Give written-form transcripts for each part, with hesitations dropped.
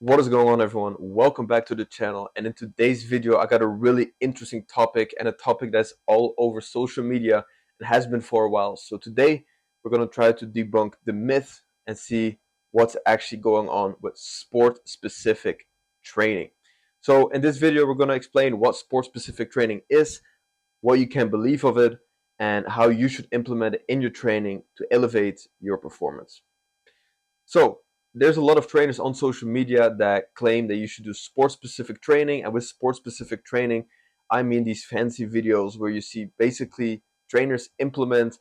What is going on, everyone? Welcome back to the channel. And in today's video, I got a really interesting topic, and a topic that's all over social media and has been for a while. So today we're going to try to debunk the myth and see what's actually going on with sport specific training. So in this video, we're going to explain what sport specific training is, what you can believe of it, and how you should implement it in your training to elevate your performance. So there's a lot of trainers on social media that claim that you should do sport specific training. And with sport specific training, I mean these fancy videos where you see basically trainers implement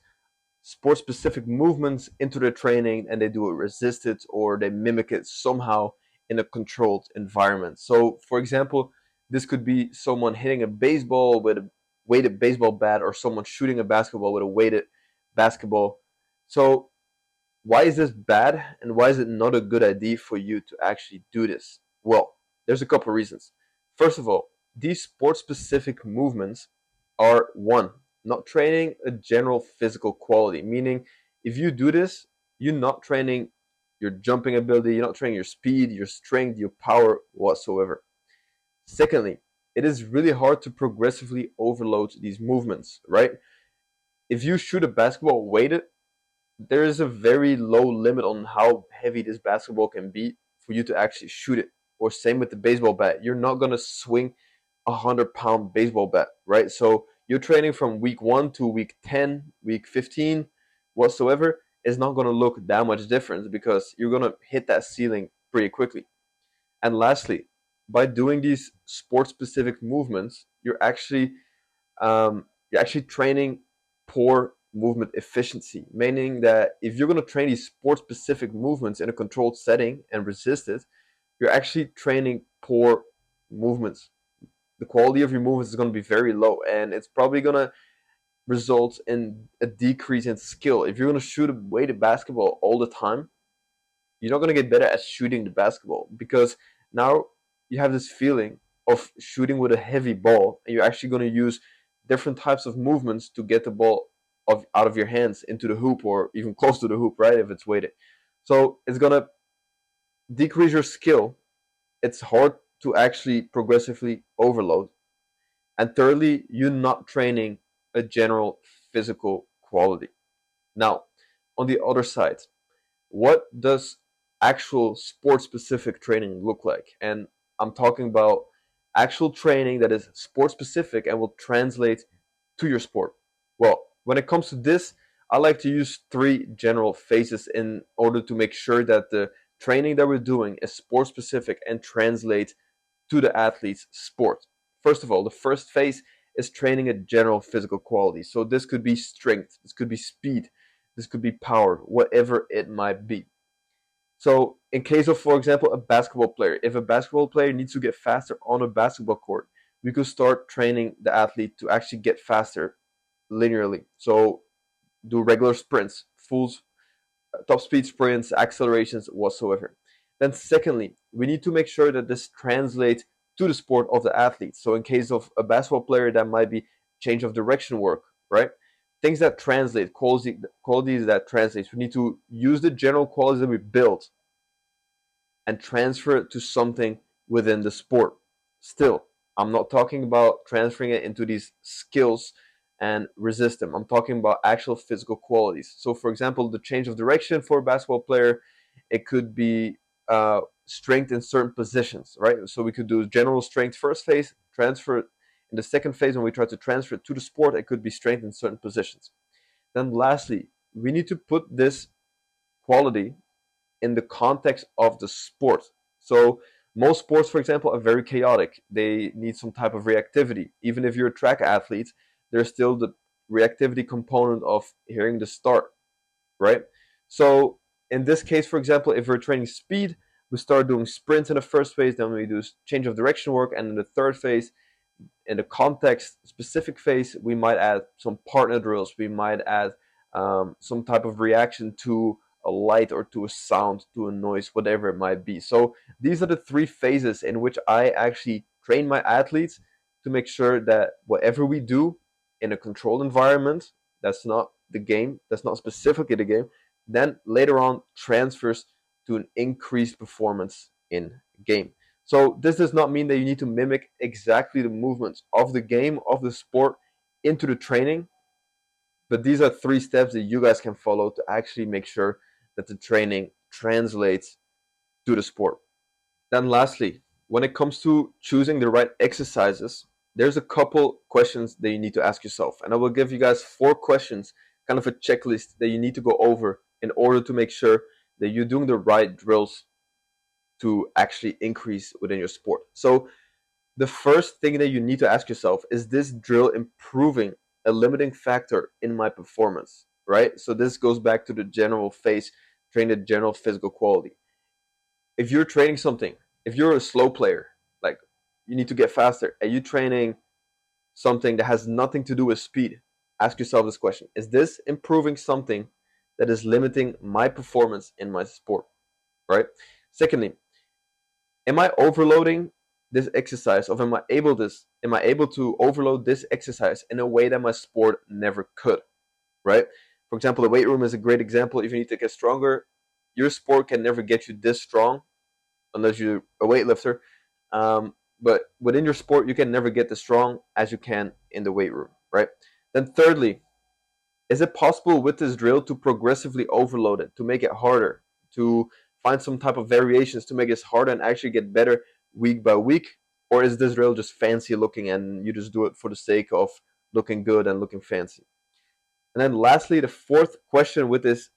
sport specific movements into their training, and they do it resisted or they mimic it somehow in a controlled environment. So for example, this could be someone hitting a baseball with a weighted baseball bat, or someone shooting a basketball with a weighted basketball. So why is this bad, and why is it not a good idea for you to actually do this? Well, there's a couple of reasons. First of all, these sport specific movements are one, not training a general physical quality, meaning if you do this, you're not training your jumping ability, you're not training your speed, your strength, your power whatsoever. Secondly, it is really hard to progressively overload these movements, right? If you shoot a basketball weighted, there is a very low limit on how heavy this basketball can be for you to actually shoot it. Or same with the baseball bat. You're not gonna swing 100-pound baseball bat, right? So you're training from week 1 to week 10, week 15, whatsoever, is not gonna look that much difference because you're gonna hit that ceiling pretty quickly. And lastly, by doing these sport specific movements, you're actually training poor movement efficiency, meaning that if you're going to train these sport specific movements in a controlled setting and resist it, you're actually training poor movements. The quality of your movements is going to be very low, and it's probably going to result in a decrease in skill. If you're going to shoot a weighted basketball all the time, you're not going to get better at shooting the basketball, because now you have this feeling of shooting with a heavy ball, and you're actually going to use different types of movements to get the ball out of your hands into the hoop, or even close to the hoop, right? If it's weighted. So it's going to decrease your skill. It's hard to actually progressively overload. And thirdly, you're not training a general physical quality. Now, on the other side, what does actual sport specific training look like? And I'm talking about actual training that is sport specific and will translate to your sport. Well, when it comes to this, I like to use three general phases in order to make sure that the training that we're doing is sport specific and translates to the athlete's sport. First of all, the first phase is training a general physical quality. So this could be strength, this could be speed, this could be power, whatever it might be. So in case of, for example, a basketball player, if a basketball player needs to get faster on a basketball court, we could start training the athlete to actually get faster linearly. So do regular sprints, full top speed sprints, accelerations, whatsoever. Then secondly, we need to make sure that this translates to the sport of the athlete. So in case of a basketball player, that might be change of direction work, right? Things that translate, qualities that translate. We need to use the general qualities that we built and transfer it to something within the sport. Still, I'm not talking about transferring it into these skills and resist them. I'm talking about actual physical qualities. So, for example, the change of direction for a basketball player, it could be strength in certain positions, right? So we could do general strength first phase, transfer it in the second phase. When we try to transfer it to the sport, it could be strength in certain positions. Then, lastly, we need to put this quality in the context of the sport. So most sports, for example, are very chaotic. They need some type of reactivity. Even if you're a track athlete, there's still the reactivity component of hearing the start, right? So in this case, for example, if we're training speed, we start doing sprints in the first phase, then we do change of direction work, and in the third phase, in the context specific phase, we might add some partner drills. We might add some type of reaction to a light or to a sound, to a noise, whatever it might be. So these are the three phases in which I actually train my athletes to make sure that whatever we do in a controlled environment, that's not the game, that's not specifically the game, then later on transfers to an increased performance in game. So this does not mean that you need to mimic exactly the movements of the game, of the sport, into the training, but these are 3 steps that you guys can follow to actually make sure that the training translates to the sport. Then lastly, when it comes to choosing the right exercises, there's a couple questions that you need to ask yourself. And I will give you guys 4 questions, kind of a checklist that you need to go over in order to make sure that you're doing the right drills to actually increase within your sport. So the first thing that you need to ask yourself is this drill improving a limiting factor in my performance, right? So this goes back to the general phase, train the general physical quality. If you're training something, if you're a slow player, like you need to get faster, and you're training something that has nothing to do with speed, ask yourself this question: is this improving something that is limiting my performance in my sport, right? Secondly, am I overloading this exercise, or am I able to overload this exercise in a way that my sport never could, right? For example, the weight room is a great example. If you need to get stronger, your sport can never get you this strong unless you're a weightlifter. But within your sport, you can never get as strong as you can in the weight room, right? Then thirdly, is it possible with this drill to progressively overload it, to make it harder, to find some type of variations to make it harder and actually get better week by week? Or is this drill just fancy looking and you just do it for the sake of looking good and looking fancy? And then lastly, the fourth question with this: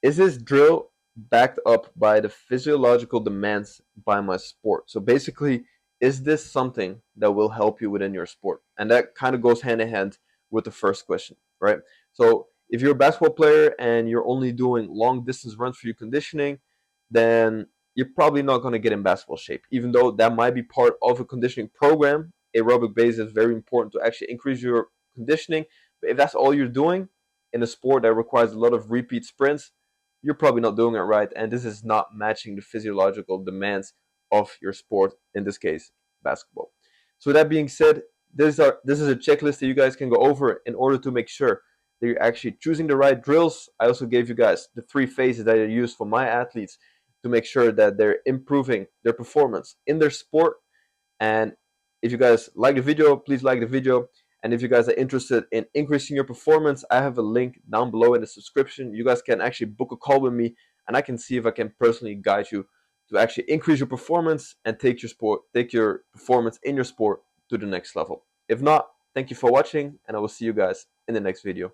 is this drill backed up by the physiological demands by my sport? So basically, is this something that will help you within your sport? And that kind of goes hand in hand with the first question, right? So if you're a basketball player and you're only doing long distance runs for your conditioning, then you're probably not going to get in basketball shape, even though that might be part of a conditioning program. Aerobic base is very important to actually increase your conditioning. But if that's all you're doing in a sport that requires a lot of repeat sprints, you're probably not doing it right, and this is not matching the physiological demands of your sport, in this case, basketball. So that being said, this is a checklist that you guys can go over in order to make sure that you're actually choosing the right drills. I also gave you guys the 3 phases that I use for my athletes to make sure that they're improving their performance in their sport. And if you guys like the video, please like the video. And if you guys are interested in increasing your performance, I have a link down below in the subscription. You guys can actually book a call with me, and I can see if I can personally guide you to actually increase your performance and take your performance in your sport to the next level. If not, thank you for watching, and I will see you guys in the next video.